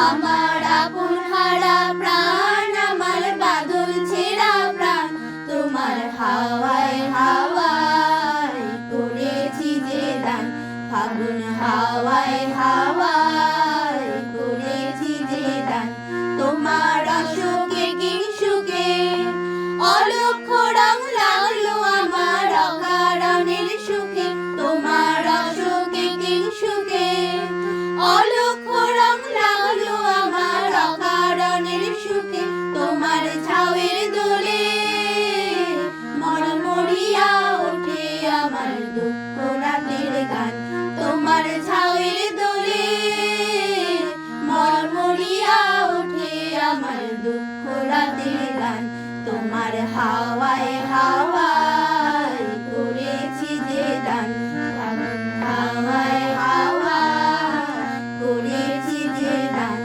আমার আপন হারা প্রাণ, আমার বাদল ছেঁড়া প্রাণ, তোমার হাওয়ায় হাওয়ায় করেছি যে দান। ফাগুন হাওয়ায় হাওয়ায় করেছি যে দান। তোমার অসুখে কি সুখে অলক্ষ রং লাগলো আমার অকারণের সুখে। তোমার অসুখে কি সুখে অলক্ষ রং লাগলো আমার অকারণের সুখে। তোমার ঝাউয়ের দোলে মরমরিয়া ওঠে আমার দুঃখ রাতের গান। তোমার ঝাউয়ের দোলে মরমরিয়া ওঠে আমার দুঃখ রাতের গান। তোমার হাওয়ায় হাওয়ায় করেছি যে দান। ফাগুন হাওয়ায় হাওয়ায় করেছি যে দান।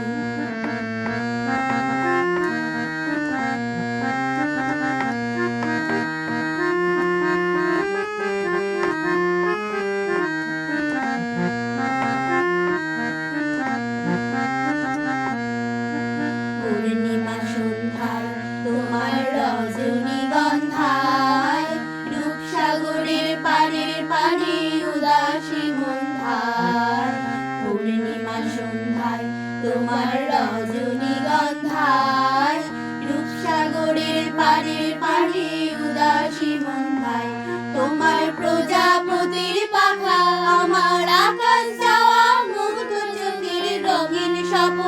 পূর্ণিমা সন্ধ্যায় তোমার রজনীগন্ধায়, রূপসাগরের পাড়ের পানি উদাসী মন্ধায়। পূর্ণিমা সন্ধ্যায় তোমার রজনীগন্ধায়, রূপসাগরের পাড়ের পানি উদাসী মন্ধায়। তোমার প্রজাপতির পাখা আমার আকাশ যাওয়া মুগ্ধ চোখের রঙিন স্বপ্ন